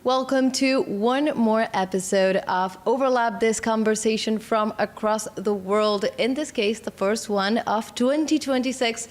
Welcome to one more episode of Overlap This Conversation from across the world. In this case, the first one of 2026.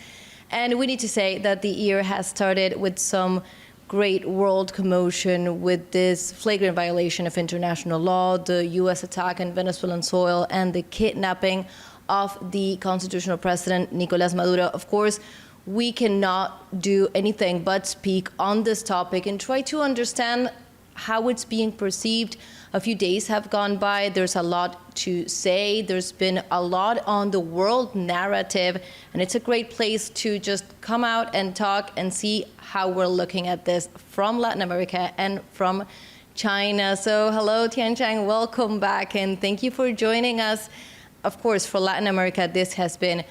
And we need to say that the year has started with some great world commotion with this flagrant violation of international law, the U.S. attack on Venezuelan soil, and the kidnapping of the constitutional president, Nicolas MAduro. Of course, we cannot do anything but speak on this topic and try to understand how it's being perceived. A few days have gone by. There's a lot to say. There's been a lot on the world narrative, and it's a great place to just come out and talk and see how we're looking at this from Latin America and from China. So hello, Tianchang, welcome back, and thank you for joining us. Of course, for Latin America, this has been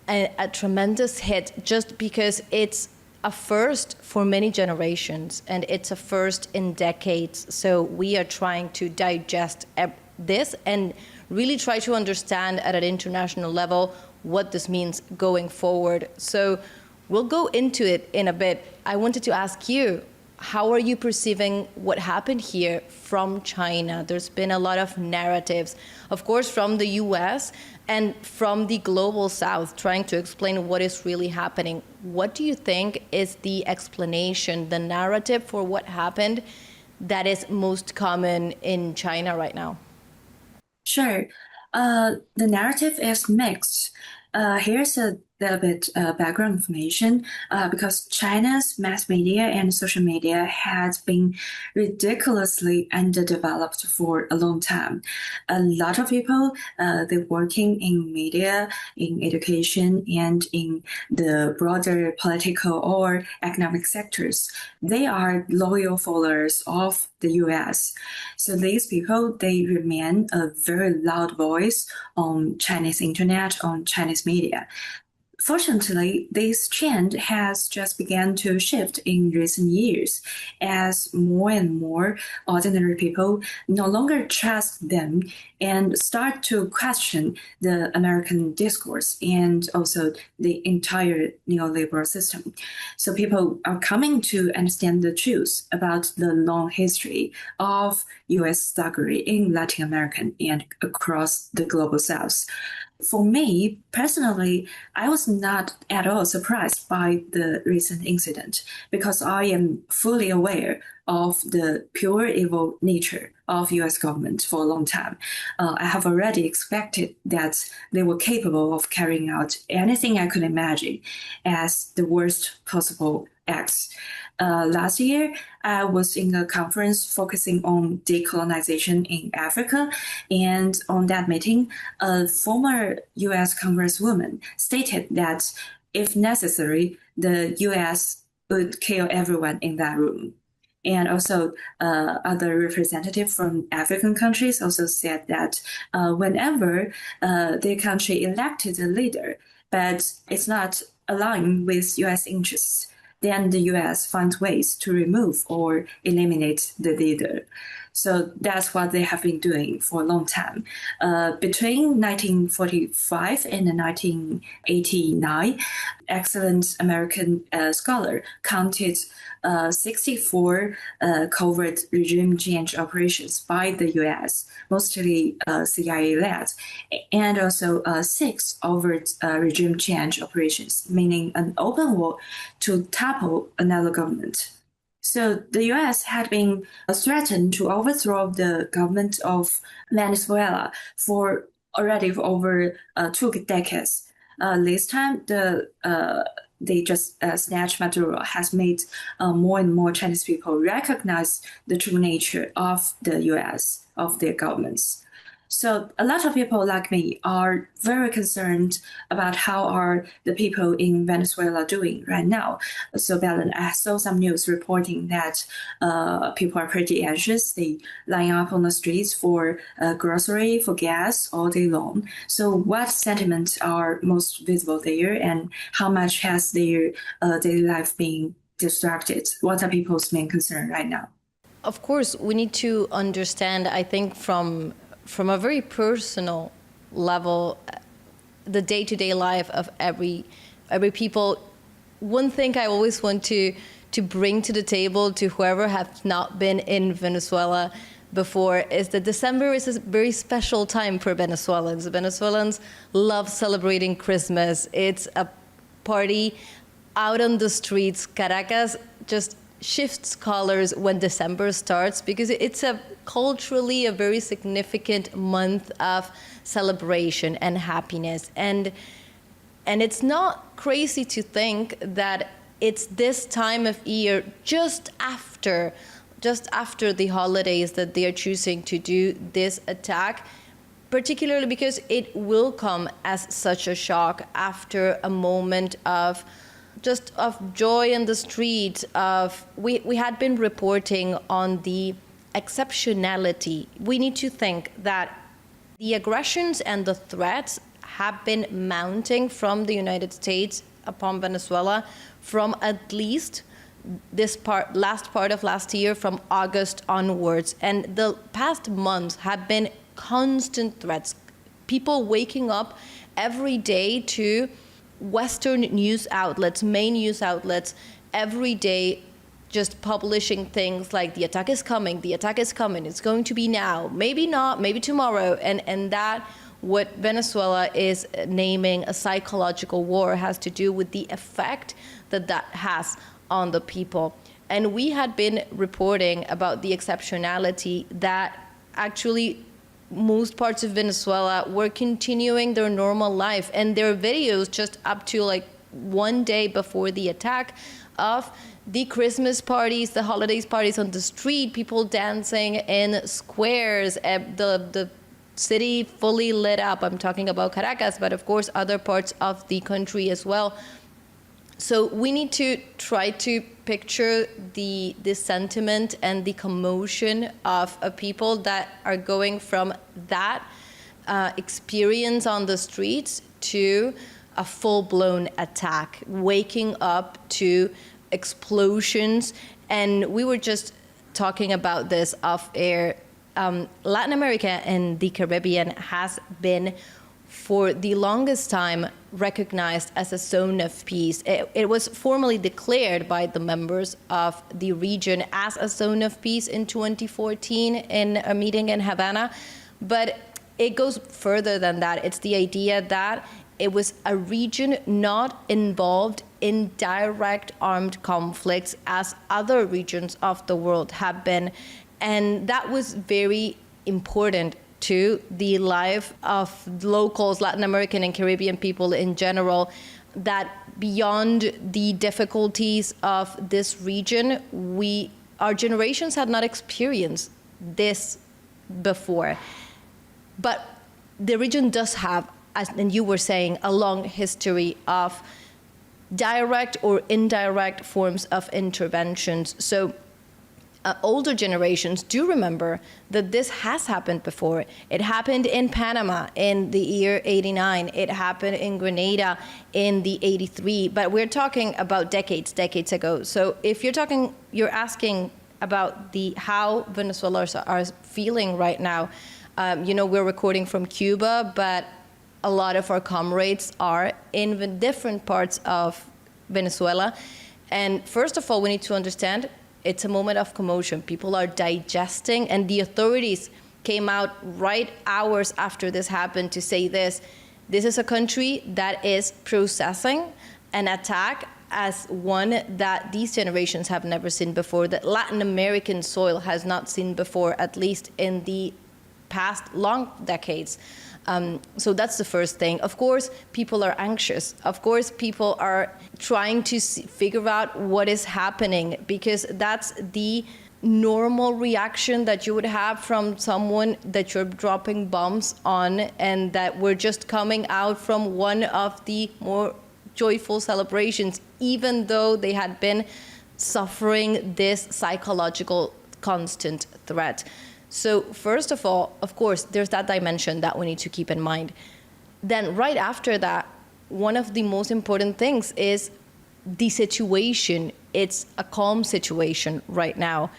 a tremendous hit just because it's a first for many generations, and it's a first in decades. So we are trying to digest this and really try to understand at an international level what this means going forward. So we'll go into it in a bit. I wanted to ask you, how are you perceiving what happened here from China? There's been a lot of narratives, of course, from the US and from the global South, trying to explain what is really happening. What do you think is the explanation, the narrative for what happened that is most common in China right now? Sure. The narrative is mixed. Here's a little bit background information because China's mass media and social media has been ridiculously underdeveloped for a long time. A lot of people, they're working in media, in education, and in the broader political or economic sectors. They are loyal followers of the US. So these people, they remain a very loud voice on Chinese internet, on Chinese media. Fortunately, this trend has just begun to shift in recent years as more and more ordinary people no longer trust them and start to question the American discourse and also the entire neoliberal system. So people are coming to understand the truth about the long history of US thuggery in Latin America and across the global South. For me, personally, I was not at all surprised by the recent incident because I am fully aware of the pure evil nature of US government for a long time. I have already expected that they were capable of carrying out anything I could imagine as the worst possible acts. Last year, I was in a conference focusing on decolonization in Africa, and on that meeting, a former US Congresswoman stated that if necessary, the US would kill everyone in that room. And also, other representatives from African countries also said that whenever their country elected a leader, but it's not aligned with US interests, then the US finds ways to remove or eliminate the leader. So that's what they have been doing for a long time. Between 1945 and 1989, excellent American scholar counted 64 covert regime change operations by the US, mostly CIA-led, and also 6 overt regime change operations, meaning an open war to topple another government. So the US had been threatened to overthrow the government of Venezuela for already over 2 decades. This time, they just snatched Maduro has made more and more Chinese people recognize the true nature of the US, of their governments. So a lot of people like me are very concerned about how are the people in Venezuela doing right now. So Belen, I saw some news reporting that people are pretty anxious. They line up on the streets for grocery, for gas all day long. So what sentiments are most visible there, and how much has their daily life been disrupted? What are people's main concern right now? Of course, we need to understand, I think, from a very personal level, the day-to-day life of every people. One thing I always want to to bring to the table to whoever has not been in Venezuela before is that December is a very special time for Venezuelans. Venezuelans love celebrating Christmas. It's a party out on the streets. Caracas just shifts colors when December starts because it's culturally a very significant month of celebration and happiness. And it's not crazy to think that it's this time of year just after the holidays that they are choosing to do this attack, particularly because it will come as such a shock after a moment of joy in the streets. We had been reporting on the exceptionality. We need to think that the aggressions and the threats have been mounting from the United States upon Venezuela from at least last part of last year, from August onwards. And the past months have been constant threats. People waking up every day to Western news outlets, main news outlets, every day just publishing things like the attack is coming, it's going to be now, maybe not, maybe tomorrow. And that what Venezuela is naming a psychological war has to do with the effect that has on the people. And we had been reporting about the exceptionality that actually most parts of Venezuela were continuing their normal life, and there are videos just up to like one day before the attack of the Christmas parties, the holidays parties on the street, people dancing in squares, the city fully lit up. I'm talking about Caracas, but of course other parts of the country as well. So we need to try to picture the sentiment and the commotion of a people that are going from that experience on the streets to a full-blown attack, waking up to explosions. And we were just talking about this off air. Latin America and the Caribbean has been for the longest time recognized as a zone of peace. It was formally declared by the members of the region as a zone of peace in 2014 in a meeting in Havana. But it goes further than that. It's the idea that it was a region not involved in direct armed conflicts as other regions of the world have been. And that was very important to the life of locals, Latin American and Caribbean people in general, that beyond the difficulties of this region, our generations had not experienced this before. But the region does have, and you were saying, a long history of direct or indirect forms of interventions. So older generations do remember that this has happened before. It happened in Panama in the year 89. It happened in Grenada in the 83. But we're talking about decades ago. So if you're asking about how Venezuelans are feeling right now, we're recording from Cuba, but a lot of our comrades are in the different parts of Venezuela. And first of all, we need to understand it's a moment of commotion. People are digesting, and the authorities came out right hours after this happened to say this. This is a country that is processing an attack as one that these generations have never seen before, that Latin American soil has not seen before, at least in the past long decades. So that's the first thing. Of course, people are anxious. Of course, people are trying to figure out what is happening, because that's the normal reaction that you would have from someone that you're dropping bombs on, and that we're just coming out from one of the more joyful celebrations, even though they had been suffering this psychological constant threat. So first of all, of course, there's that dimension that we need to keep in mind. Then right after that, one of the most important things is the situation. It's a calm situation right now.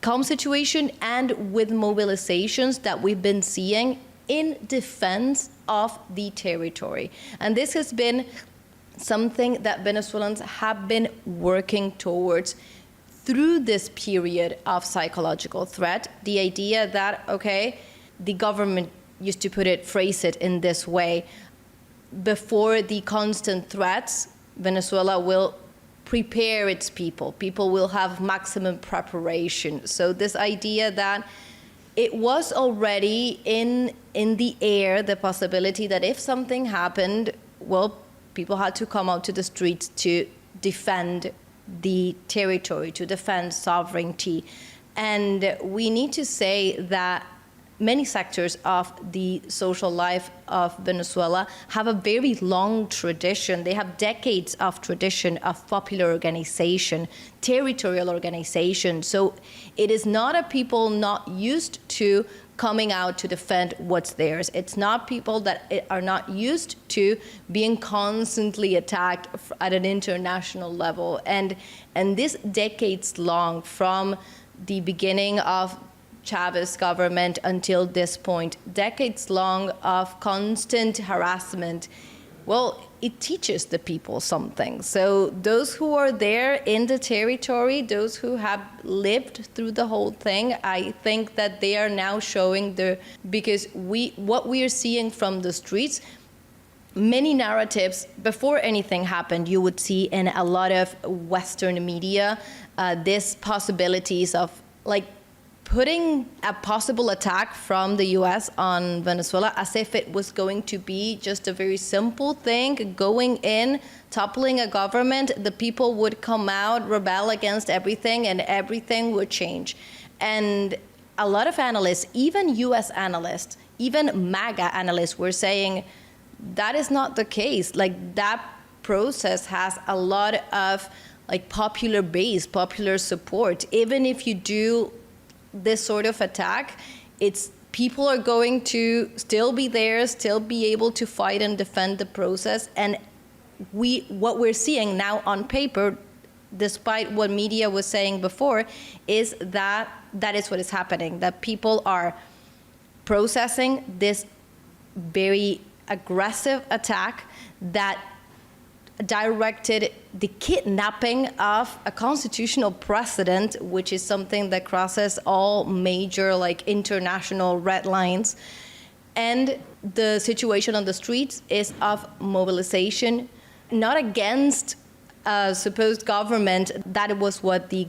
Calm situation, and with mobilizations that we've been seeing in defense of the territory. And this has been something that Venezuelans have been working towards through this period of psychological threat. The idea that, okay, the government used to phrase it in this way: before the constant threats, Venezuela will prepare its people. People will have maximum preparation. So this idea that it was already in the air, the possibility that if something happened, well, people had to come out to the streets to defend the territory, to defend sovereignty. And we need to say that many sectors of the social life of Venezuela have a very long tradition. They have decades of tradition of popular organization, territorial organization. So it is not a people not used to coming out to defend what's theirs. It's not people that are not used to being constantly attacked at an international level. And this decades long, from the beginning of Chavez government until this point, decades long of constant harassment, well, it teaches the people something. So those who are there in the territory, those who have lived through the whole thing, I think that they are now showing because what we are seeing from the streets, many narratives before anything happened, you would see in a lot of Western media, these possibilities of like putting a possible attack from the US on Venezuela as if it was going to be just a very simple thing, going in, toppling a government, the people would come out, rebel against everything, and everything would change. And a lot of analysts, even US analysts, even MAGA analysts, were saying that is not the case. Like, that process has a lot of like popular base, popular support. Even if you do this sort of attack, people are going to still be there, still be able to fight and defend the process. And what we're seeing now on paper, despite what media was saying before, is that is what is happening, that people are processing this very aggressive attack that directed the kidnapping of a constitutional precedent, which is something that crosses all major like international red lines. And the situation on the streets is of mobilization, not against a supposed government. That was what the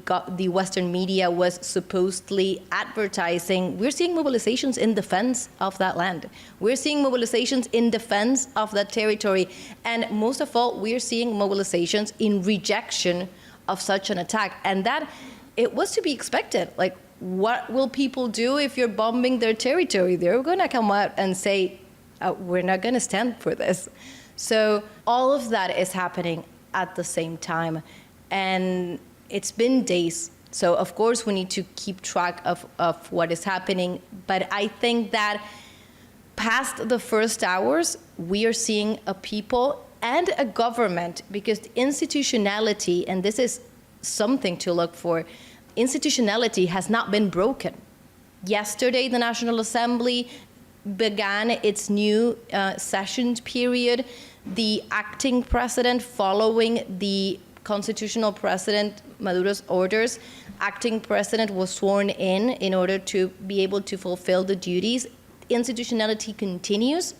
Western media was supposedly advertising. We're seeing mobilizations in defense of that land. We're seeing mobilizations in defense of that territory. And most of all, we're seeing mobilizations in rejection of such an attack. And that, it was to be expected. Like, what will people do if you're bombing their territory? They're going to come out and say, we're not going to stand for this. So all of that is happening at the same time. And it's been days. So of course we need to keep track of what is happening. But I think that past the first hours, we are seeing a people and a government, because the institutionality, and this is something to look for, institutionality has not been broken. Yesterday, the National Assembly began its new session period. The acting president, following the constitutional president Maduro's orders, acting president was sworn in order to be able to fulfill the duties. Institutionality continues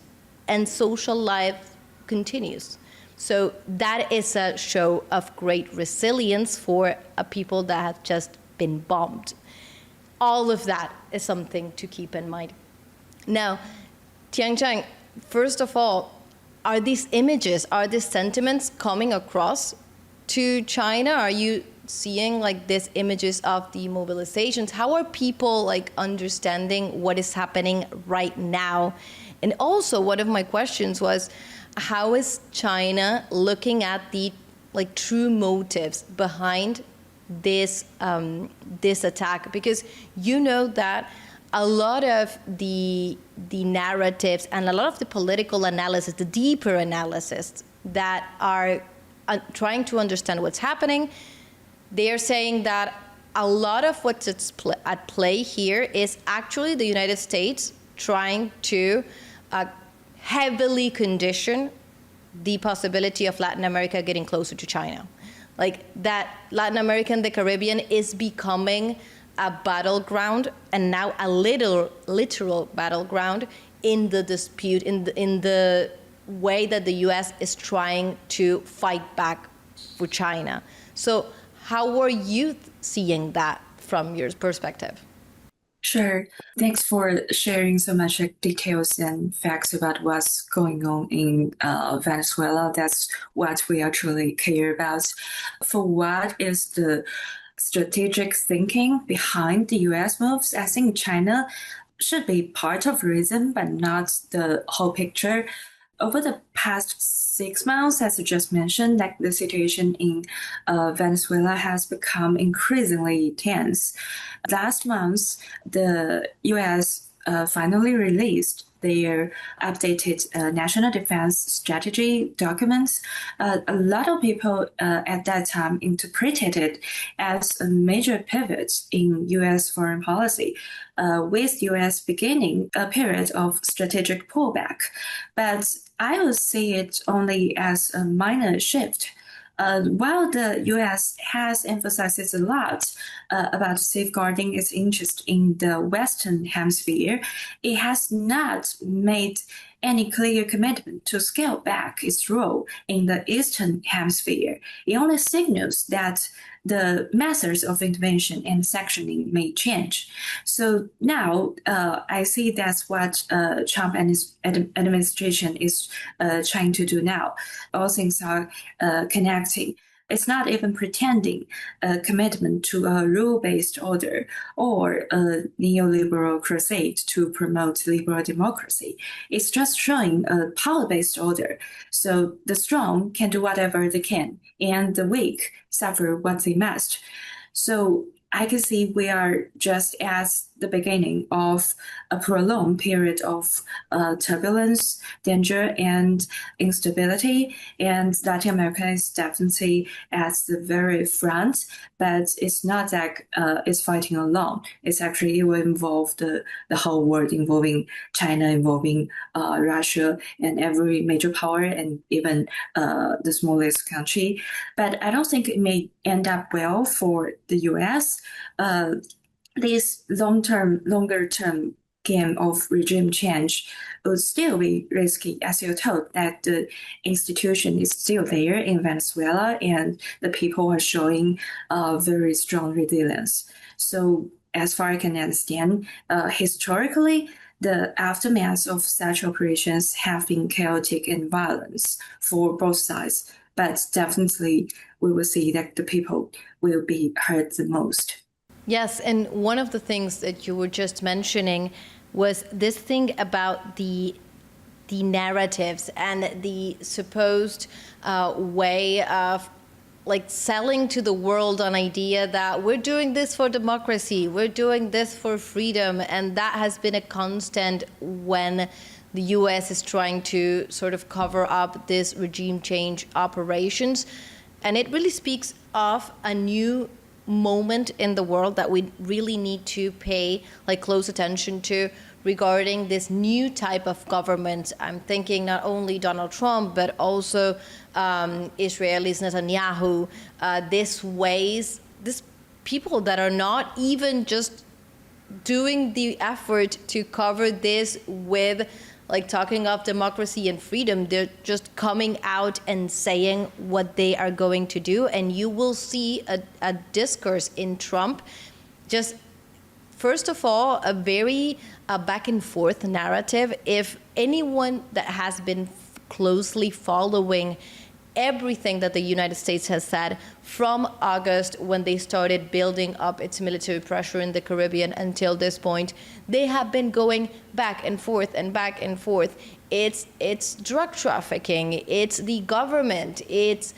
and social life continues. So that is a show of great resilience for a people that have just been bombed. All of that is something to keep in mind. Now, Tianchang, first of all, are these images, are these sentiments coming across to China? Are you seeing like these images of the mobilizations? How are people like understanding what is happening right now? And also, one of my questions was, how is China looking at the like true motives behind this this attack? Because you know that a lot of the narratives and a lot of the political analysis, the deeper analysis that are trying to understand what's happening, they are saying that a lot of what's at play here is actually the United States trying to heavily condition the possibility of Latin America getting closer to China. Like that Latin America and the Caribbean is becoming a battleground, and now a literal battleground in the dispute, in the way that the U.S. is trying to fight back for China. So how are you seeing that from your perspective? Sure. Thanks for sharing so much details and facts about what's going on in Venezuela. That's what we actually care about. For what is the strategic thinking behind the U.S. moves, I think China should be part of the reason, but not the whole picture. Over the past 6 months, as you just mentioned, like the situation in Venezuela has become increasingly tense. Last month, the U.S. Finally released their updated national defense strategy documents. A lot of people at that time interpreted it as a major pivot in U.S. foreign policy, with U.S. beginning a period of strategic pullback. But I would see it only as a minor shift. While the U.S. has emphasized a lot about safeguarding its interest in the Western Hemisphere, it has not made any clear commitment to scale back its role in the Eastern Hemisphere. It only signals that the methods of intervention and sanctioning may change. So now I see that's what Trump and his administration is trying to do now. All things are connecting. It's not even pretending a commitment to a rule-based order or a neoliberal crusade to promote liberal democracy. It's just showing a power-based order. So the strong can do whatever they can, and the weak suffer what they must. So I can see we are just at the beginning of a prolonged period of turbulence, danger, and instability. And Latin America is definitely at the very front, but it's not like it's fighting alone. It's actually, it will involve the whole world, involving China, involving Russia, and every major power, and even the smallest country. But I don't think it may end up well for the U.S. This longer term game of regime change would still be risky, as you're told that the institution is still there in Venezuela and the people are showing very strong resilience. So as far as I can understand, historically, the aftermath of such operations have been chaotic and violent for both sides. But definitely we will see that the people will be hurt the most. Yes, and one of the things that you were just mentioning was this thing about the narratives and the supposed way of like selling to the world an idea that we're doing this for democracy, we're doing this for freedom, and that has been a constant when the U.S. is trying to sort of cover up this regime change operations. And it really speaks of a new moment in the world that we really need to pay like close attention to regarding this new type of government. I'm thinking not only Donald Trump, but also Israel's Netanyahu, these people that are not even just doing the effort to cover this with like talking of democracy and freedom. They're just coming out and saying what they are going to do. And you will see a discourse in Trump, just first of all, a very back and forth narrative. If anyone that has been closely following everything that the United States has said from August, when they started building up its military pressure in the Caribbean, until this point, they have been going back and forth and back and forth. It's drug trafficking, it's the government, it's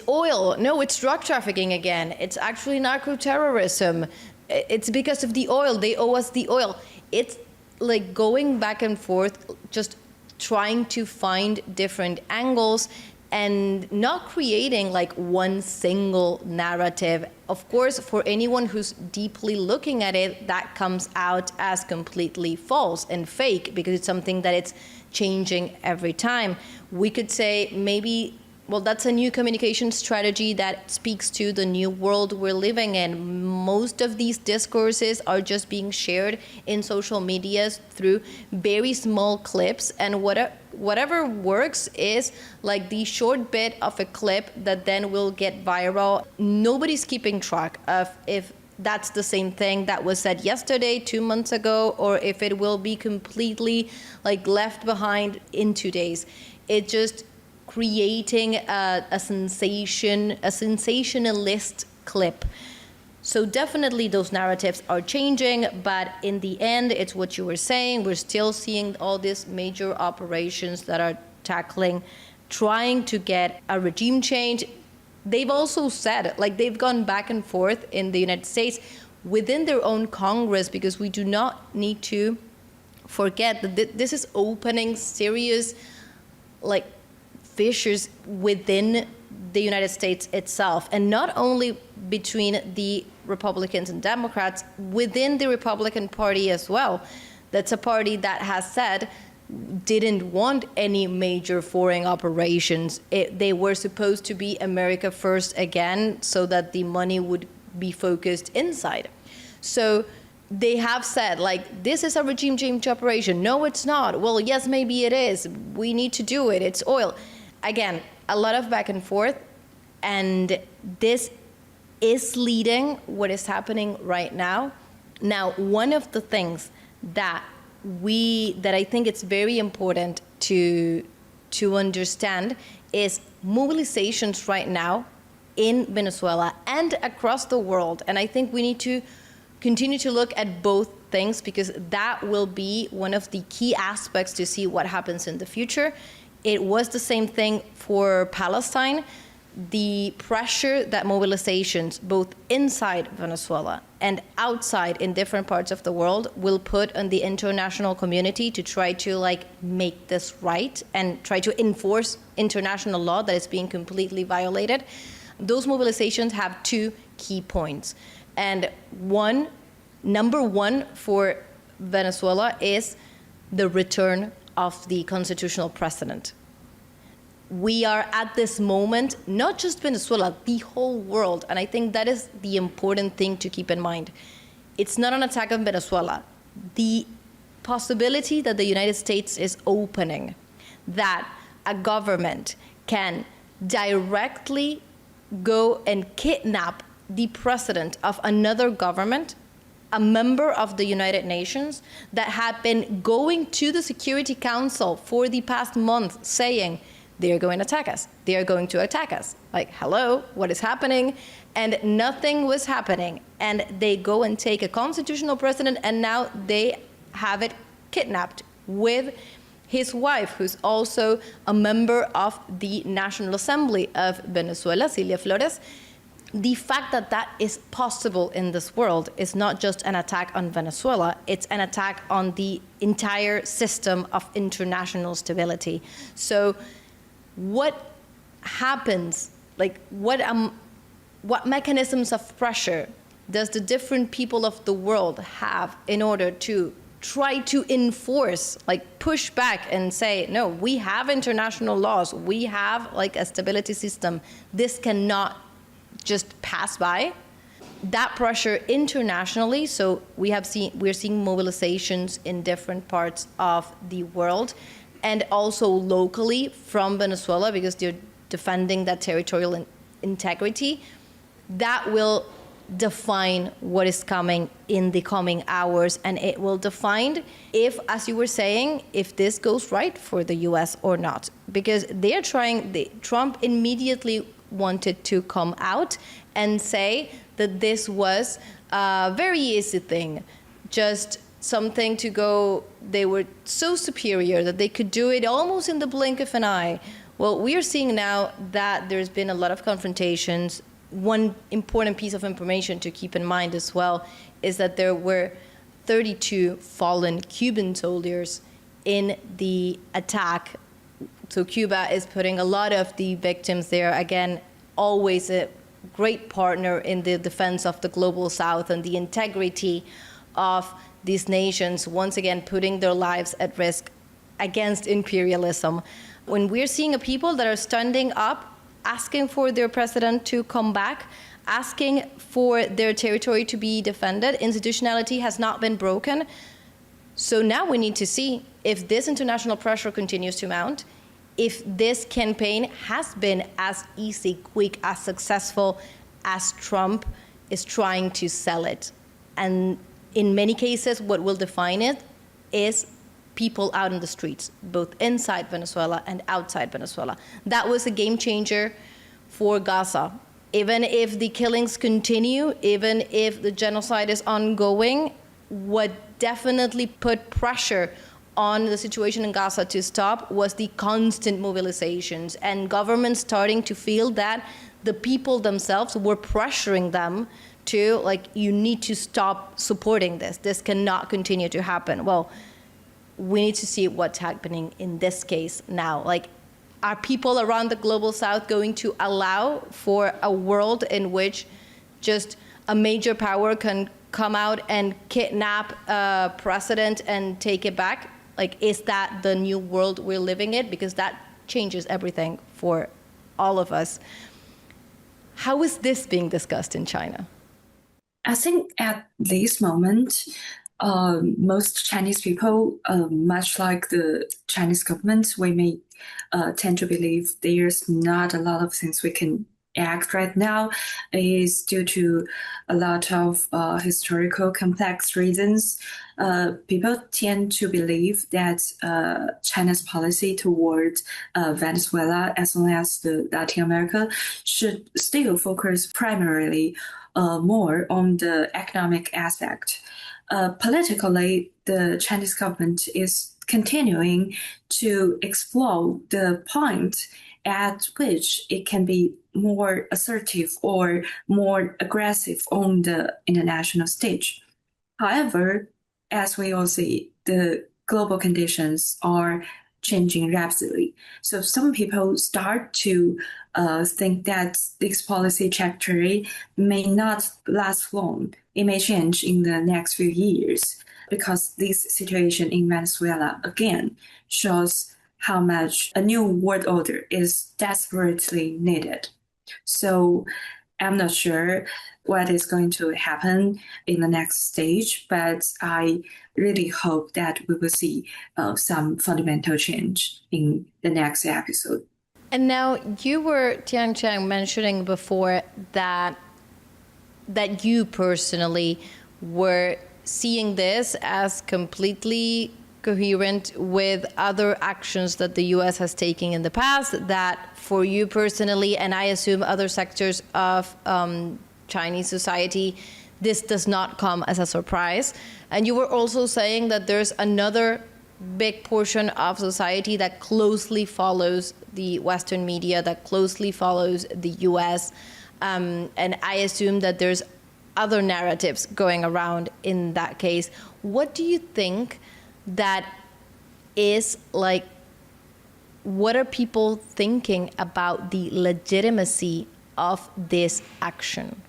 oil. No, it's drug trafficking again. It's actually narco-terrorism. It's because of the oil. They owe us the oil. It's like going back and forth, just trying to find different angles. and not creating like one single narrative. Of course, for anyone who's deeply looking at it, that comes out as completely false and fake because it's something that it's changing every time. We could say maybe, well, that's a new communication strategy that speaks to the new world we're living in. Most of these discourses are just being shared in social medias through very small clips, and whatever works is like the short bit of a clip that then will get viral. Nobody's keeping track of if that's the same thing that was said yesterday, 2 months ago, or if it will be completely like left behind in 2 days. It just creating a sensationalist clip. So definitely those narratives are changing, but in the end, it's what you were saying. We're still seeing all these major operations that are trying to get a regime change. They've also said, like they've gone back and forth in the United States within their own Congress, because we do not need to forget that this is opening serious like fissures within the United States itself, and not only between the Republicans and Democrats, within the Republican Party as well. That's a party that has said didn't want any major foreign operations. They were supposed to be America first again, so that the money would be focused inside. So they have said, like, this is a regime change operation. No, it's not. Well, yes, maybe it is. We need to do it. It's oil. Again, a lot of back and forth, and this is leading what is happening right now. Now, one of the things that I think it's very important to understand is mobilizations right now in Venezuela and across the world. And I think we need to continue to look at both things, because that will be one of the key aspects to see what happens in the future. It was the same thing for Palestine. The pressure that mobilizations, both inside Venezuela and outside in different parts of the world, will put on the international community to try to like make this right and try to enforce international law that is being completely violated. Those mobilizations have two key points. And number one for Venezuela is the return of the constitutional precedent. We are at this moment, not just Venezuela, the whole world. And I think that is the important thing to keep in mind. It's not an attack on Venezuela. The possibility that the United States is opening, that a government can directly go and kidnap the president of another government, a member of the United Nations, that had been going to the Security Council for the past month saying, they're going to attack us. They are going to attack us. Like, hello, what is happening? And nothing was happening. And they go and take a constitutional president, and now they have it kidnapped with his wife, who's also a member of the National Assembly of Venezuela, Cilia Flores. The fact that that is possible in this world is not just an attack on Venezuela, it's an attack on the entire system of international stability. So what happens, like what mechanisms of pressure does the different people of the world have in order to try to enforce, like push back and say, no, we have international laws, we have like a stability system, this cannot just pass by? That pressure internationally, so we're seeing mobilizations in different parts of the world, and also locally from Venezuela, because they're defending that territorial integrity. That will define what is coming in the coming hours, and it will define if, as you were saying, if this goes right for the US or not. Because Trump immediately wanted to come out and say that this was a very easy thing, just something to go, they were so superior that they could do it almost in the blink of an eye. Well, we are seeing now that there's been a lot of confrontations. One important piece of information to keep in mind as well is that there were 32 fallen Cuban soldiers in the attack So Cuba is putting a lot of the victims there. Again, always a great partner in the defense of the global South and the integrity of these nations, once again putting their lives at risk against imperialism. When we're seeing a people that are standing up, asking for their president to come back, asking for their territory to be defended, institutionality has not been broken. So now we need to see if this international pressure continues to mount, if this campaign has been as easy, quick, as successful as Trump is trying to sell it. And in many cases, what will define it is people out in the streets, both inside Venezuela and outside Venezuela. That was a game changer for Gaza. Even if the killings continue, even if the genocide is ongoing, what definitely put pressure on the situation in Gaza to stop was the constant mobilizations and governments starting to feel that the people themselves were pressuring them to, like, you need to stop supporting this. This cannot continue to happen. Well, we need to see what's happening in this case now. Like, are people around the global South going to allow for a world in which just a major power can come out and kidnap a president and take it back? Like, is that the new world we're living in? Because that changes everything for all of us. How is this being discussed in China? I think at this moment, most Chinese people, much like the Chinese government, we may tend to believe there's not a lot of things we can act right now is due to a lot of historical complex reasons. People tend to believe that China's policy towards Venezuela, as well as the Latin America, should still focus primarily more on the economic aspect. Politically, the Chinese government is continuing to explore the point at which it can be more assertive or more aggressive on the international stage. However, as we all see, the global conditions are changing rapidly. So some people start to think that this policy trajectory may not last long. It may change in the next few years because this situation in Venezuela, again, shows how much a new world order is desperately needed. So I'm not sure what is going to happen in the next stage, but I really hope that we will see some fundamental change in the next episode. And now you were, Tian Chang, mentioning before that you personally were seeing this as completely coherent with other actions that the U.S. has taken in the past, that for you personally, and I assume other sectors of Chinese society, this does not come as a surprise. And you were also saying that there's another big portion of society that closely follows the Western media, that closely follows the U.S. And I assume that there's other narratives going around in that case. What do you think that is, like, what are people thinking about the legitimacy of this action?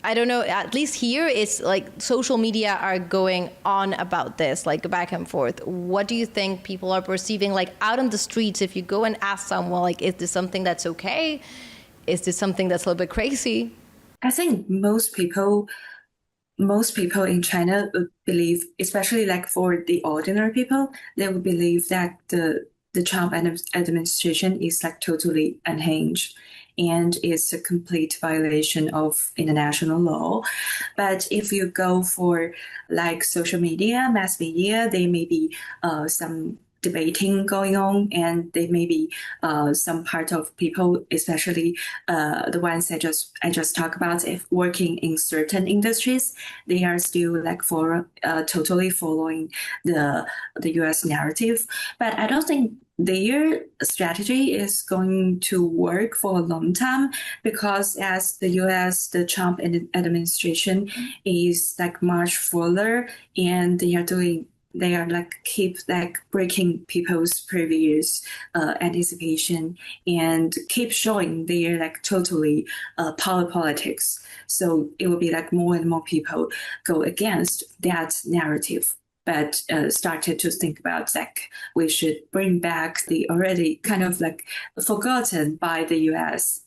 I don't know, at least here it's like social media are going on about this, like back and forth. What do you think people are perceiving, like out on the streets? If you go and ask someone, like, is this something that's okay? Is this something that's a little bit crazy? I think most people in China would believe, especially like for the ordinary people, they would believe that the Trump administration is like totally unhinged and it's a complete violation of international law. But if you go for like social media, mass media, there may be some debating going on, and there may be some part of people, especially the ones I just talked about, if working in certain industries, they are still like totally following the U.S. narrative. But I don't think their strategy is going to work for a long time, because as the U.S., the Trump administration is like much further, and they are doing they are like keep like breaking people's previous anticipation and keep showing they're like totally power politics. So it will be like more and more people go against that narrative, but started to think about like we should bring back the already kind of like forgotten by the US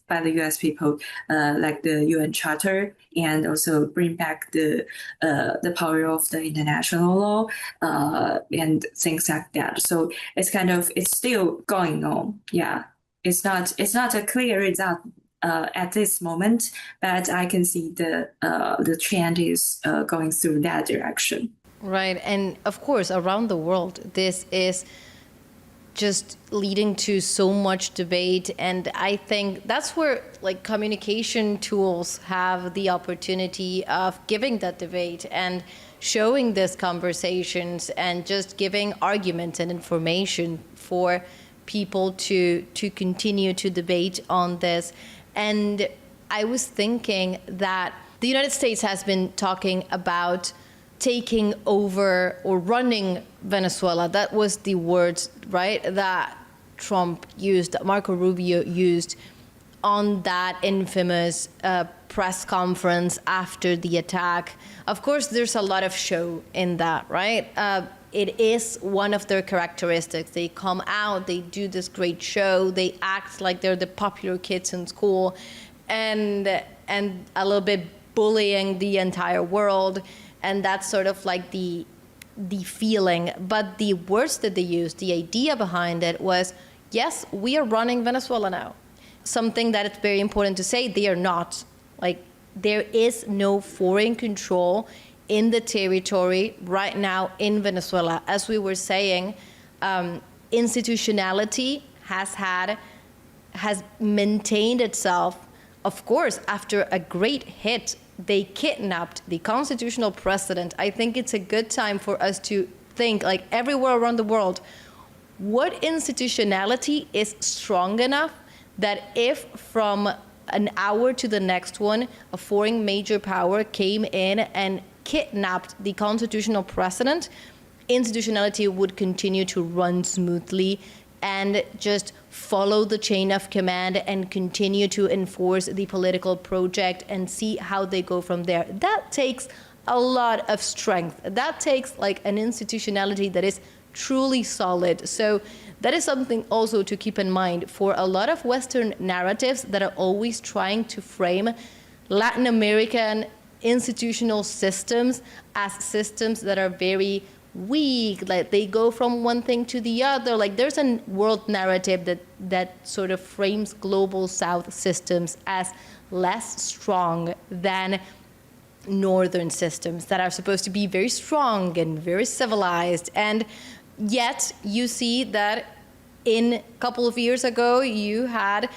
people, like the UN Charter, and also bring back the power of the international law and things like that. So it's still going on. Yeah, it's not a clear result at this moment, but I can see the trend is going through that direction. Right. And of course, around the world, this is just leading to so much debate. And I think that's where like communication tools have the opportunity of giving that debate and showing these conversations and just giving arguments and information for people to continue to debate on this. And I was thinking that the United States has been talking about taking over or running Venezuela. That was the words, right, that Trump used, that Marco Rubio used on that infamous press conference after the attack. Of course, there's a lot of show in that, right? It is one of their characteristics. They come out, they do this great show, they act like they're the popular kids in school, and a little bit bullying the entire world. And that's sort of like the feeling. But the words that they used, the idea behind it was, yes, we are running Venezuela now. Something that it's very important to say, they are not. Like, there is no foreign control in the territory right now in Venezuela. As we were saying, institutionality has maintained itself. Of course, after a great hit, they kidnapped the constitutional president. I think it's a good time for us to think, like everywhere around the world, what institutionality is strong enough that if from an hour to the next one, a foreign major power came in and kidnapped the constitutional president, institutionality would continue to run smoothly and just follow the chain of command and continue to enforce the political project and see how they go from there. That takes a lot of strength. That takes like an institutionality that is truly solid. So that is something also to keep in mind for a lot of Western narratives that are always trying to frame Latin American institutional systems as systems that are very weak, like they go from one thing to the other. Like there's a world narrative that sort of frames global South systems as less strong than northern systems that are supposed to be very strong and very civilized. And yet you see that in a couple of years ago, you had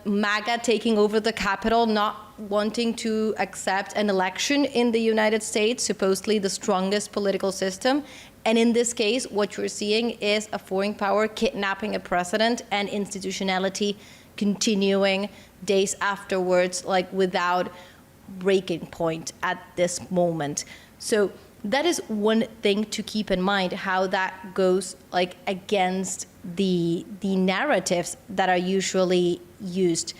MAGA taking over the Capitol, not wanting to accept an election in the United States, supposedly the strongest political system. And in this case, what you're seeing is a foreign power kidnapping a president and institutionality continuing days afterwards, like without breaking point at this moment. So that is one thing to keep in mind, how that goes like against the narratives that are usually used.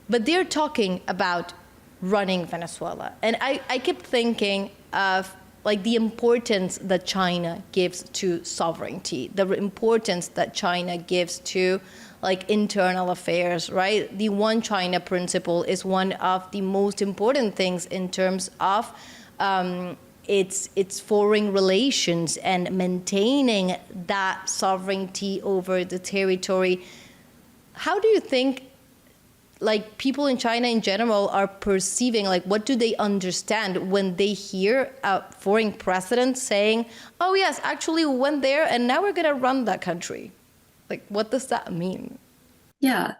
But they're talking about running Venezuela. And I kept thinking of like the importance that China gives to sovereignty, the importance that China gives to like internal affairs, right? The One China principle is one of the most important things in terms of its foreign relations and maintaining that sovereignty over the territory. How do you think like people in China in general are perceiving, like what do they understand when they hear a foreign president saying, oh yes, actually we went there and now we're gonna run that country? Like what does that mean? Yeah,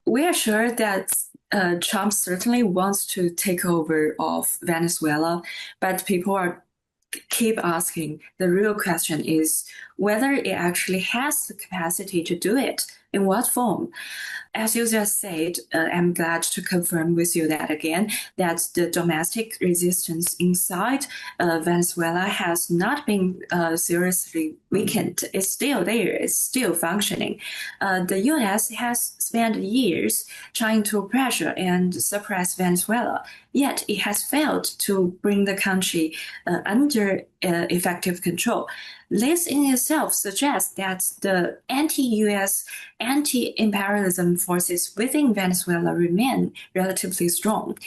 we are sure that Trump certainly wants to take over of Venezuela, but people keep asking. The real question is whether it actually has the capacity to do it. In what form? as you just said, I'm glad to confirm with you that again, that the domestic resistance inside Venezuela has not been seriously weakened. It's still there. It's still functioning. The U.S. has spent years trying to pressure and suppress Venezuela, yet it has failed to bring the country under effective control. This in itself suggests that the anti-U.S., anti-imperialism forces within Venezuela remain relatively strong.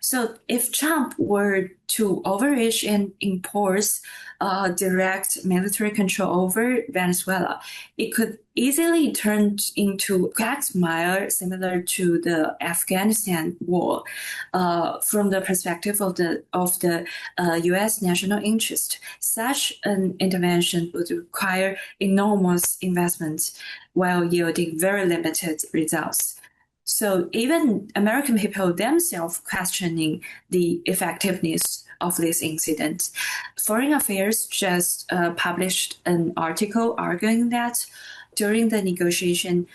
So if Trump were to overreach and impose direct military control over Venezuela, it could easily turn into quagmire similar to the Afghanistan war. From the perspective of the U.S. national interest, such an intervention would require enormous investments while yielding very limited results. So even American people themselves questioning the effectiveness of this incident. Foreign Affairs just published an article arguing that during the negotiation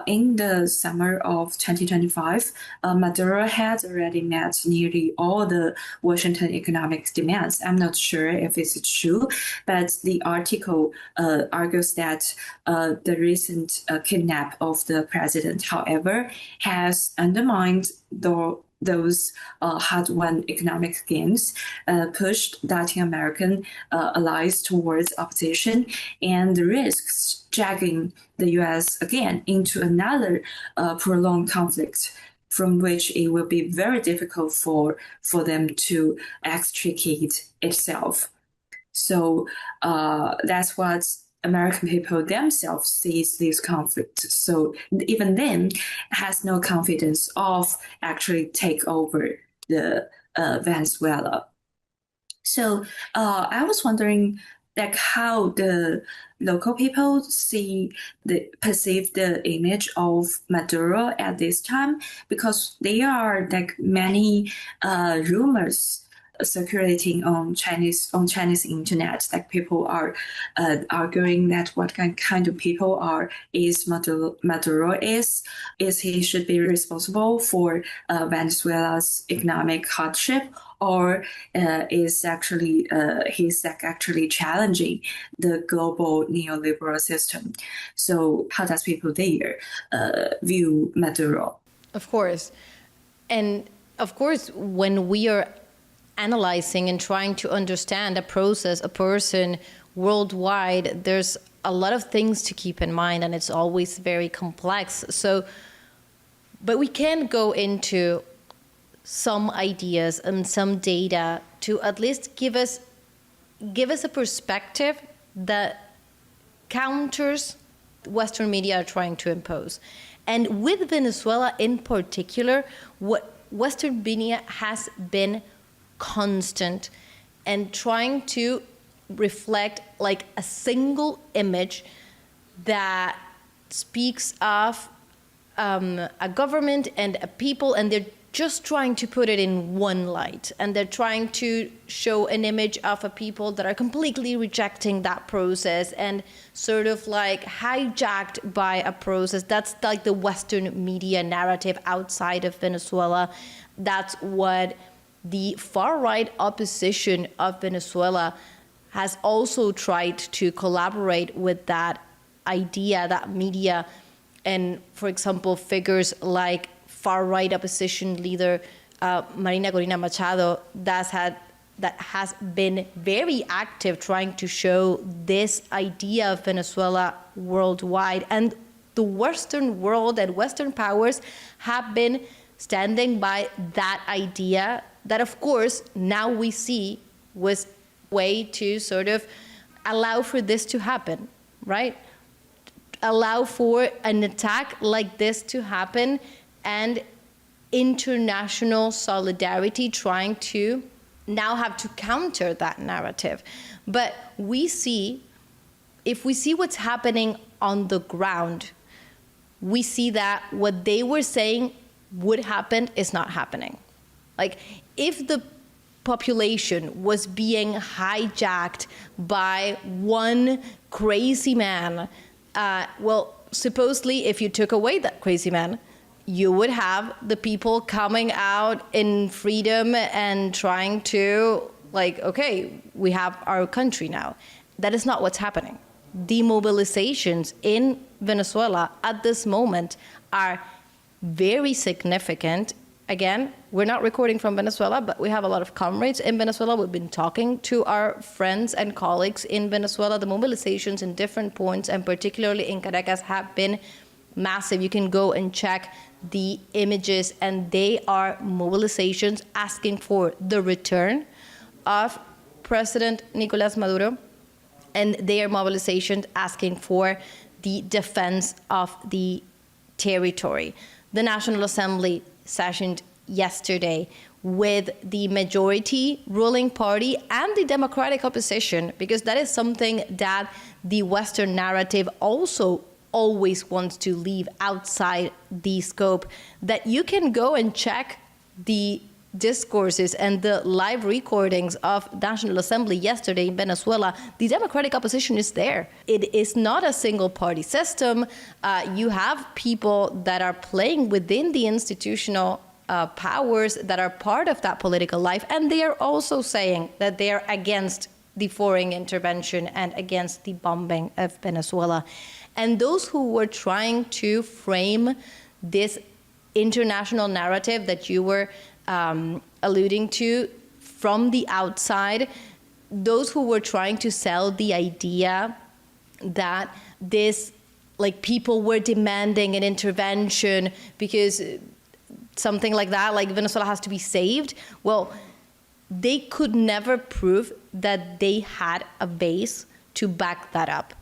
in the summer of 2025, Maduro had already met nearly all the Washington economic demands. I'm not sure if it's true, but the article argues that the recent kidnap of the president, however, has undermined those hard-won economic gains, pushed Latin American allies towards opposition, and risks dragging the U.S. again into another prolonged conflict from which it will be very difficult for them to extricate itself. So that's what American people themselves sees this conflict. So even then, has no confidence of actually take over the Venezuela. So I was wondering, like, how the local people perceive the image of Maduro at this time, because there are like many rumors circulating on Chinese internet. Like people are arguing that what kind of people is Maduro is he should be responsible for Venezuela's economic hardship, or is actually he's actually challenging the global neoliberal system. So how does people there view Maduro? Of course. And of course, when we are analyzing and trying to understand a process, a person worldwide, there's a lot of things to keep in mind, and it's always very complex. So, but we can go into some ideas and some data to at least give us a perspective that counters Western media are trying to impose. And with Venezuela in particular, what Western media has been constant and trying to reflect like a single image that speaks of a government and a people, and they're just trying to put it in one light, and they're trying to show an image of a people that are completely rejecting that process and sort of like hijacked by a process. That's like the Western media narrative outside of Venezuela. That's what the far-right opposition of Venezuela has also tried to collaborate with, that idea, that media. And for example, figures like far-right opposition leader Marina Corina Machado that has been very active trying to show this idea of Venezuela worldwide. And the Western world and Western powers have been standing by that idea that, of course, now we see was a way to sort of allow for this to happen, right? Allow for an attack like this to happen, and international solidarity trying to now have to counter that narrative. But we see, if we see what's happening on the ground, we see that what they were saying would happen is not happening. Like, if the population was being hijacked by one crazy man, well, supposedly, if you took away that crazy man, you would have the people coming out in freedom and trying to, like, okay, we have our country now. That is not what's happening. The mobilizations in Venezuela at this moment are very significant. Again, we're not recording from Venezuela, but we have a lot of comrades in Venezuela. We've been talking to our friends and colleagues in Venezuela. The mobilizations in different points, and particularly in Caracas, have been massive. You can go and check the images, and they are mobilizations asking for the return of President Nicolas MAduro, and they are mobilizations asking for the defense of the territory. The National Assembly sessioned yesterday with the majority ruling party and the democratic opposition, because that is something that the Western narrative also always wants to leave outside the scope, that you can go and check the discourses and the live recordings of National Assembly yesterday in Venezuela. The democratic opposition is there. It is not a single party system. You have people that are playing within the institutional powers that are part of that political life, and they are also saying that they are against the foreign intervention and against the bombing of Venezuela. And those who were trying to frame this international narrative that you were alluding to from the outside, those who were trying to sell the idea that this, like, people were demanding an intervention because something like that, like Venezuela has to be saved. Well, they could never prove that they had a base to back that up.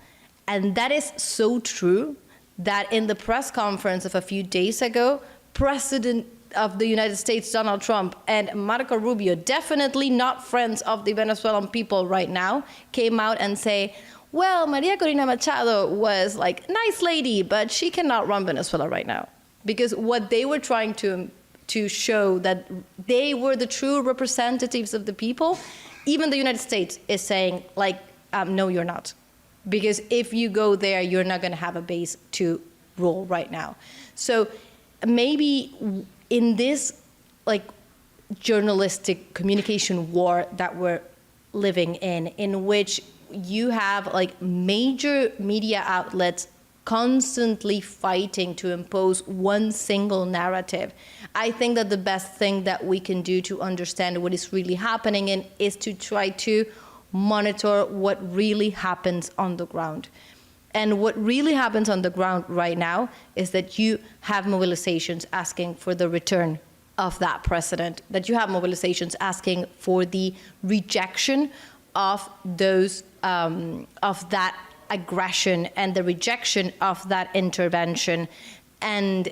And that is so true that in the press conference of a few days ago, President of the United States, Donald Trump, and Marco Rubio, definitely not friends of the Venezuelan people right now, came out and say, well, Maria Corina Machado was like, nice lady, but she cannot run Venezuela right now. Because what they were trying to show that they were the true representatives of the people, even the United States is saying, like, no, you're not. Because if you go there, you're not going to have a base to rule right now. So maybe in this, like, journalistic communication war that we're living in which you have, like, major media outlets constantly fighting to impose one single narrative, I think that the best thing that we can do to understand what is really happening is to try to monitor what really happens on the ground. And what really happens on the ground right now is that you have mobilizations asking for the return of that president, that you have mobilizations asking for the rejection of those of that aggression and the rejection of that intervention. And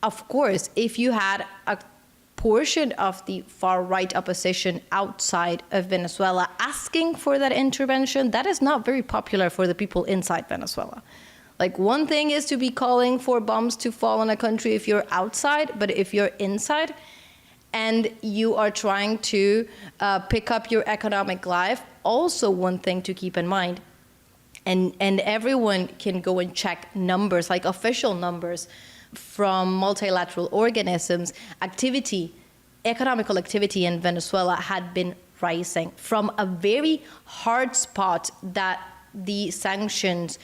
of course, if you had a portion of the far-right opposition outside of Venezuela asking for that intervention, that is not very popular for the people inside Venezuela. Like, one thing is to be calling for bombs to fall on a country if you're outside, but if you're inside and you are trying to pick up your economic life, also one thing to keep in mind, and everyone can go and check numbers, like official numbers, from multilateral organisms, economical activity in Venezuela had been rising from a very hard spot that the sanctions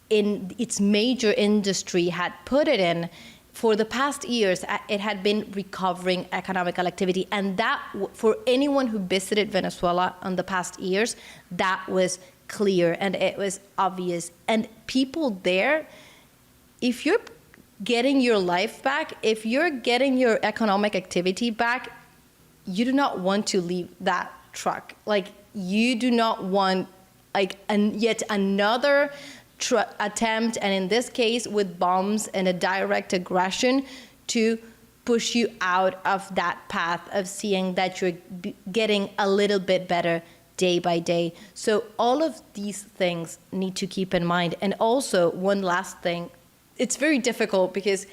in its major industry had put it in. For the past years, it had been recovering economical activity. And that, for anyone who visited Venezuela in the past years, that was clear and it was obvious. And people there, if you're getting your life back, if you're getting your economic activity back, you do not want to leave that truck. Like, you do not want, like, yet another attempt, and in this case with bombs and a direct aggression, to push you out of that path of seeing that you're getting a little bit better day by day. So all of these things need to keep in mind. And also, one last thing, it's very difficult because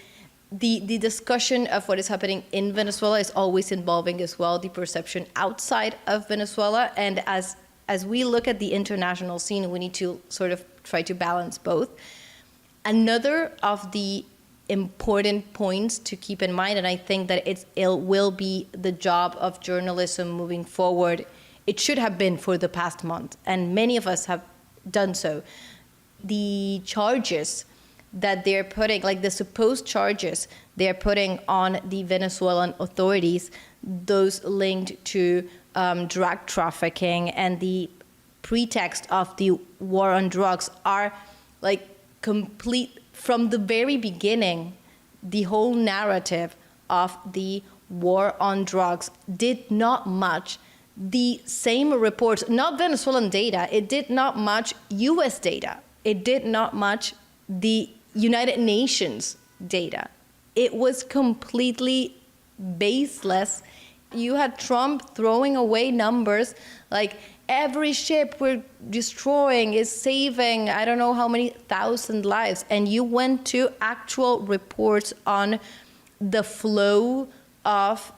the discussion of what is happening in Venezuela is always involving as well the perception outside of Venezuela. And as we look at the international scene, we need to sort of try to balance both. Another of the important points to keep in mind. And I think that it will be the job of journalism moving forward. It should have been for the past month, and many of us have done so. The charges that they're putting, like the supposed charges they're putting on the Venezuelan authorities, those linked to drug trafficking and the pretext of the war on drugs, are like complete. From the very beginning, the whole narrative of the war on drugs did not match the same reports, not Venezuelan data. It did not match US data. It did not match the United Nations data. It was completely baseless. You had Trump throwing away numbers like every ship we're destroying is saving I don't know how many thousand lives. And you went to actual reports on the flow of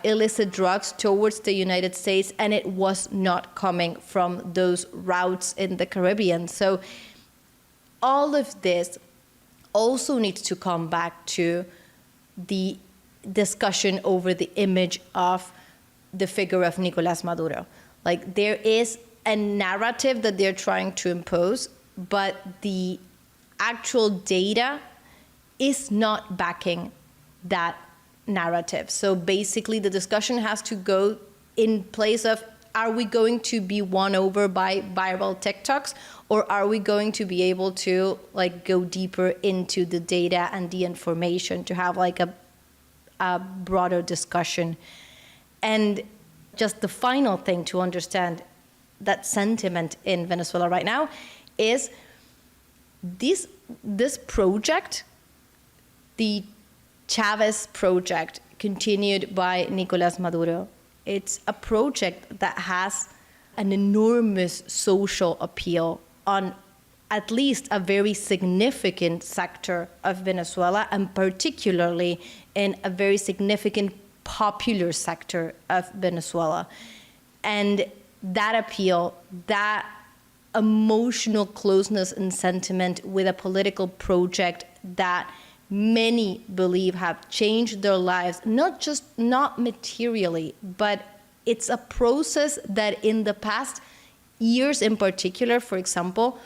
illicit drugs towards the United States, and it was not coming from those routes in the Caribbean. So all of this also needs to come back to the discussion over the image of the figure of Nicolas Maduro. Like, there is a narrative that they're trying to impose, but the actual data is not backing that narrative. So basically the discussion has to go in place of, are we going to be won over by viral TikToks, or are we going to be able to like go deeper into the data and the information to have like a broader discussion? And just the final thing to understand that sentiment in Venezuela right now is this project, the Chavez project, continued by Nicolas Maduro. It's a project that has an enormous social appeal on at least a very significant sector of Venezuela, and particularly in a very significant popular sector of Venezuela. And that appeal, that emotional closeness and sentiment with a political project that many believe have changed their lives, not materially, but it's a process that in the past years in particular, for example,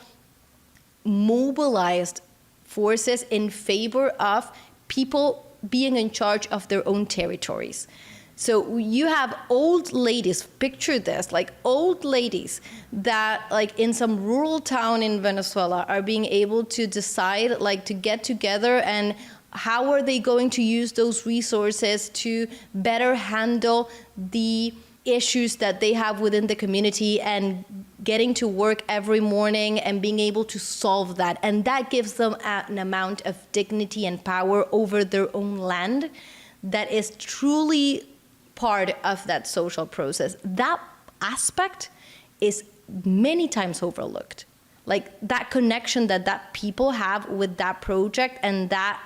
mobilized forces in favor of people being in charge of their own territories. So you have old ladies, picture this, like old ladies that like in some rural town in Venezuela are being able to decide like to get together and how are they going to use those resources to better handle the issues that they have within the community, and getting to work every morning and being able to solve that. And that gives them an amount of dignity and power over their own land that is truly part of that social process. That aspect is many times overlooked. Like that connection that people have with that project and that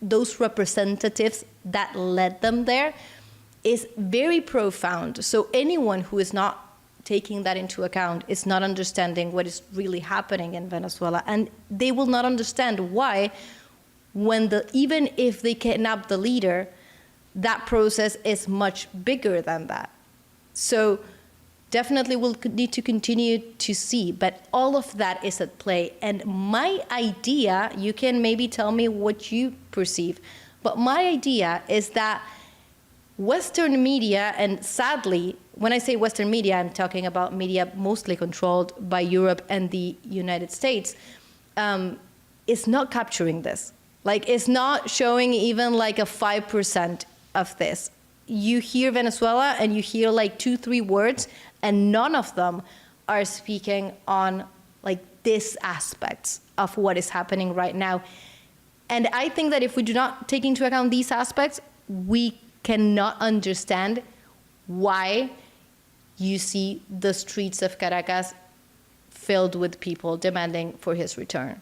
those representatives that led them there is very profound. So anyone who is not taking that into account is not understanding what is really happening in Venezuela. And they will not understand why, when even if they kidnap the leader, that process is much bigger than that. So definitely we'll need to continue to see, but all of that is at play. And my idea, you can maybe tell me what you perceive, but my idea is that Western media, and sadly, when I say Western media, I'm talking about media mostly controlled by Europe and the United States, is not capturing this. Like, it's not showing even like a 5% of this. You hear Venezuela and you hear like 2-3 words, and none of them are speaking on like this aspects of what is happening right now. And I think that if we do not take into account these aspects, we cannot understand why you see the streets of Caracas filled with people demanding for his return.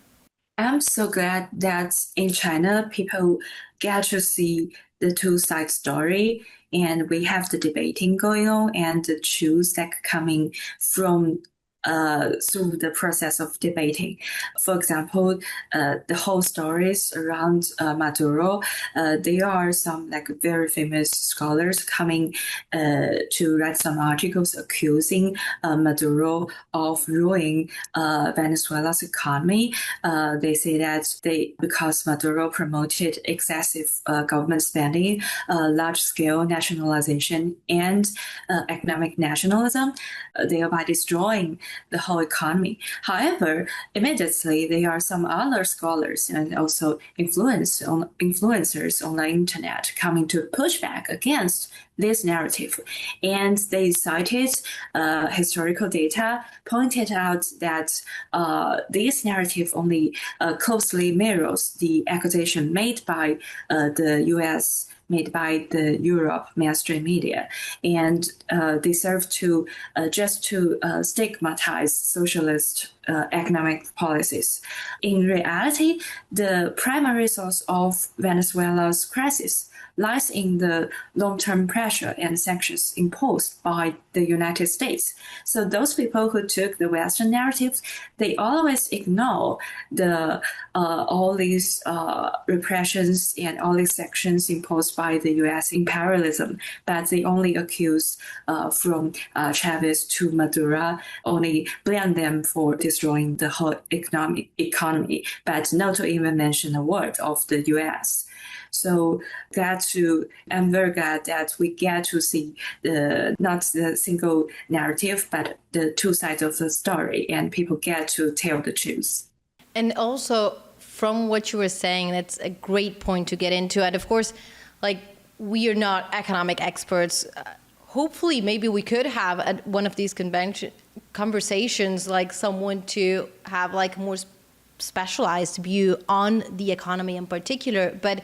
I'm so glad that in China, people get to see the two-side story, and we have the debating going on and the truths that coming from through the process of debating. For example, the whole stories around Maduro, there are some like very famous scholars coming to write some articles accusing Maduro of ruining Venezuela's economy. They say that because Maduro promoted excessive government spending, large-scale nationalization, and economic nationalism, thereby destroying the whole economy. However, immediately there are some other scholars and also influencers on the internet coming to push back against this narrative. And they cited historical data, pointed out that this narrative only closely mirrors the accusation made by the US, made by the Europe mainstream media, and they serve to just to stigmatize socialist economic policies. In reality, the primary source of Venezuela's crisis lies in the long-term pressure and sanctions imposed by the United States. So those people who took the Western narrative, they always ignore the all these repressions and all these sanctions imposed by the U.S. imperialism, but they only accuse from Chavez to Maduro, only blame them for destroying the whole economy, but not to even mention a word of the U.S. So I'm very glad that we get to see not the single narrative, but the two sides of the story, and people get to tell the truth. And also, from what you were saying, that's a great point to get into. And of course, like, we are not economic experts. Hopefully, maybe we could have at one of these conversations, like someone to have like more specialized view on the economy in particular. But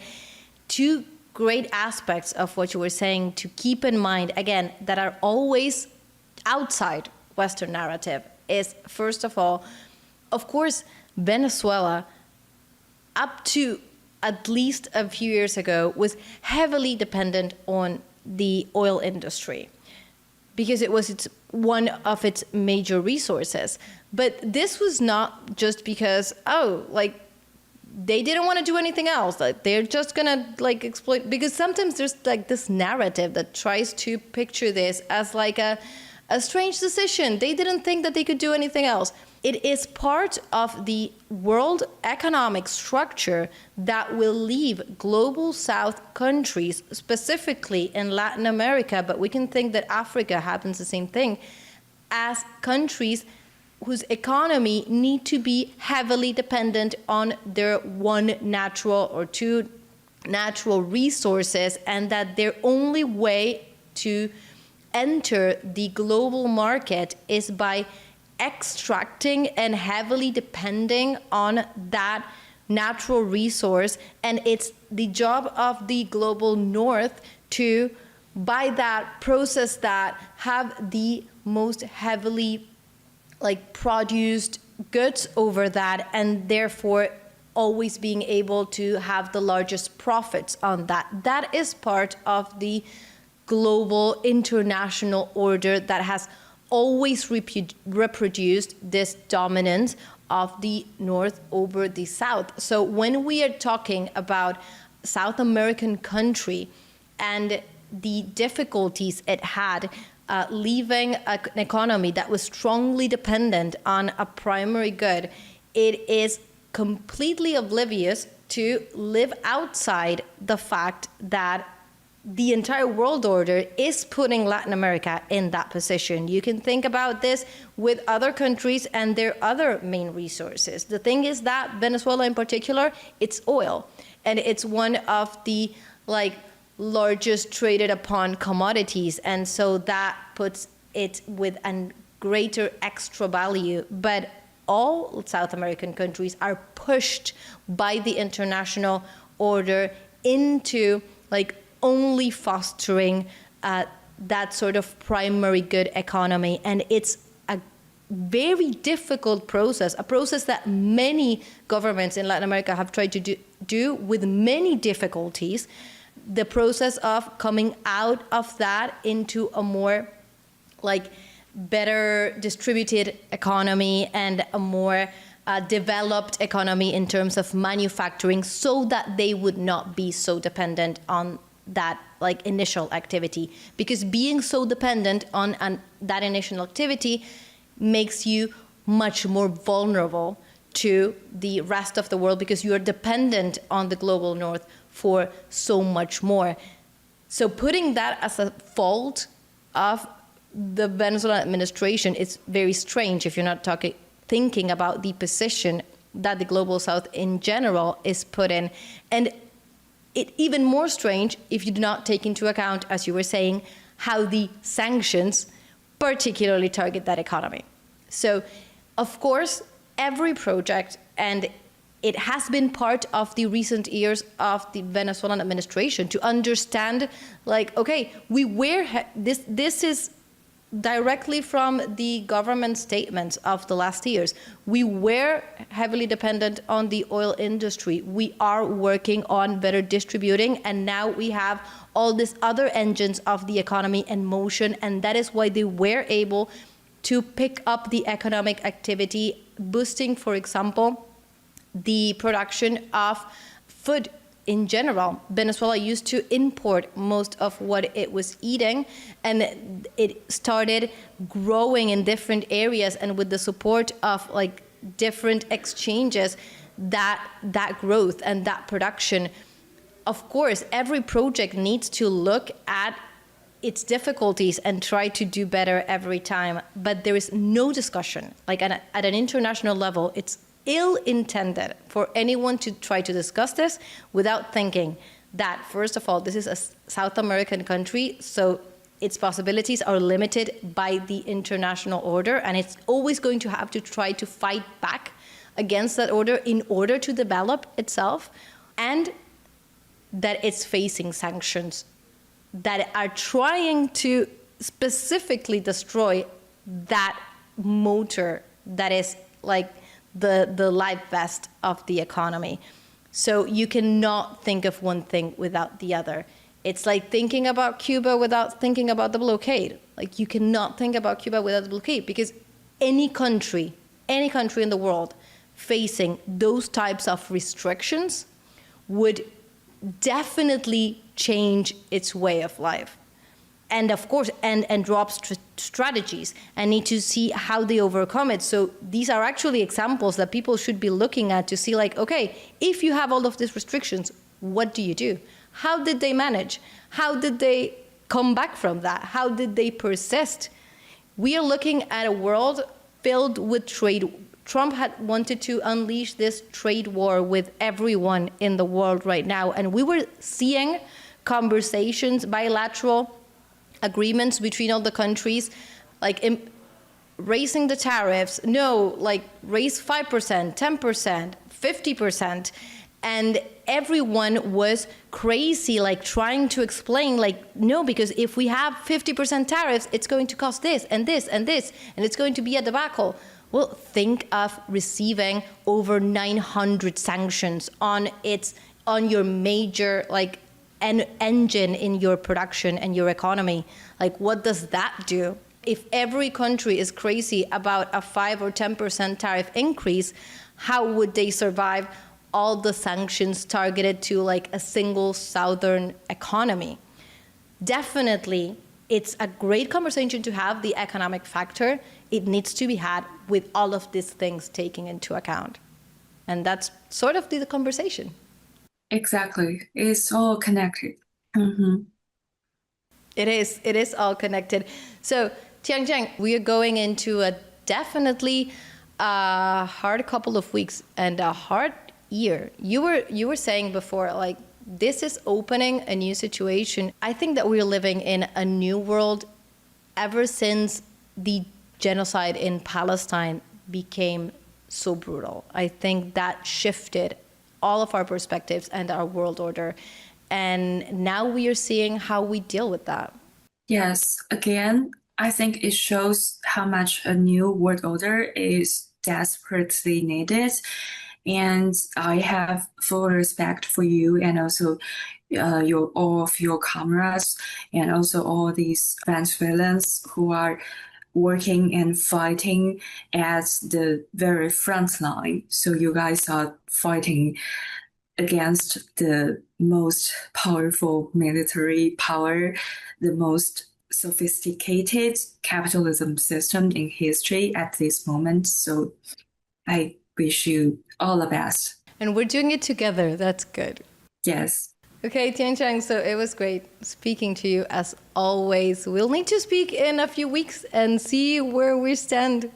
two great aspects of what you were saying to keep in mind, again, that are always outside Western narrative is, first of all, of course, Venezuela, up to at least a few years ago, was heavily dependent on the oil industry because it was one of its major resources. But this was not just because, they didn't want to do anything else. Like, they're just gonna exploit, because sometimes there's like this narrative that tries to picture this as like a strange decision. They didn't think that they could do anything else. It is part of the world economic structure that will leave global South countries, specifically in Latin America, but we can think that Africa happens the same thing, as countries whose economy need to be heavily dependent on their one natural or two natural resources, and that their only way to enter the global market is by extracting and heavily depending on that natural resource. And it's the job of the global north to buy that, process that, have the most heavily produced goods over that, and therefore always being able to have the largest profits on that. That is part of the global international order that has always reproduced this dominance of the North over the South. So when we are talking about South American country and the difficulties it had leaving an economy that was strongly dependent on a primary good, it is completely oblivious to live outside the fact that the entire world order is putting Latin America in that position. You can think about this with other countries and their other main resources. The thing is that Venezuela in particular, it's oil, and it's one of the largest traded upon commodities, and so that puts it with a greater extra value. But all South American countries are pushed by the international order into only fostering that sort of primary good economy. And it's a very difficult process, a process that many governments in Latin America have tried to do with many difficulties. The process of coming out of that into a more better distributed economy and a more developed economy in terms of manufacturing, so that they would not be so dependent on that like initial activity. Because being so dependent on that initial activity makes you much more vulnerable to the rest of the world, because you are dependent on the global north for so much more. So putting that as a fault of the Venezuelan administration is very strange if you're not thinking about the position that the global south in general is put in. And it even more strange if you do not take into account, as you were saying, how the sanctions particularly target that economy. So, of course, every project, and it has been part of the recent years of the Venezuelan administration to understand, like, okay, this is directly from the government statements of the last years. We were heavily dependent on the oil industry. We are working on better distributing, and now we have all these other engines of the economy in motion, and that is why they were able to pick up the economic activity, boosting, for example, the production of food in general. Venezuela used to import most of what it was eating, and it started growing in different areas, and with the support of like different exchanges, that growth and that production. Of course, every project needs to look at its difficulties and try to do better every time, but there is no discussion. Like at an international level, it's ill-intended for anyone to try to discuss this without thinking that, first of all, this is a South American country, so its possibilities are limited by the international order, and it's always going to have to try to fight back against that order in order to develop itself, and that it's facing sanctions that are trying to specifically destroy that motor that is like the life vest of the economy. So you cannot think of one thing without the other. It's like thinking about Cuba without thinking about the blockade. Like you cannot think about Cuba without the blockade, because any country in the world facing those types of restrictions would definitely change its way of life. And of course, and drop strategies, and need to see how they overcome it. So these are actually examples that people should be looking at to see, like, okay, if you have all of these restrictions, what do you do? How did they manage? How did they come back from that? How did they persist? We are looking at a world filled with trade. Trump had wanted to unleash this trade war with everyone in the world right now, and we were seeing conversations, bilateral agreements between all the countries, like raising the tariffs, raise 5%, 10%, 50%. And everyone was crazy, like trying to explain, like, no, because if we have 50% tariffs, it's going to cost this and this and this, and it's going to be a debacle. Well, think of receiving over 900 sanctions on your major, like, an engine in your production and your economy. Like, what does that do? If every country is crazy about a 5 or 10% tariff increase, how would they survive all the sanctions targeted to like a single southern economy? Definitely, it's a great conversation to have, the economic factor. It needs to be had with all of these things taken into account. And that's sort of the conversation. Exactly. It's all connected. Mm-hmm. It is all connected. So, Tianjiang, we are going into a definitely hard couple of weeks and a hard year. You were saying before, like, this is opening a new situation. I think that we're living in a new world ever since the genocide in Palestine became so brutal. I think that shifted all of our perspectives and our world order. And now we are seeing how we deal with that. Yes, again, I think it shows how much a new world order is desperately needed. And I have full respect for you, and also all of your comrades, and also all these Venezuelans who are working and fighting at the very front line. So you guys are fighting against the most powerful military power, the most sophisticated capitalism system in history at this moment. So I wish you all the best. And we're doing it together. That's good. Yes. Okay, Tian Chang, so it was great speaking to you as always. We'll need to speak in a few weeks and see where we stand.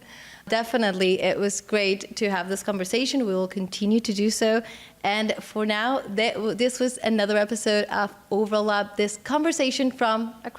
Definitely, it was great to have this conversation. We will continue to do so. And for now, this was another episode of Overlap, this conversation from across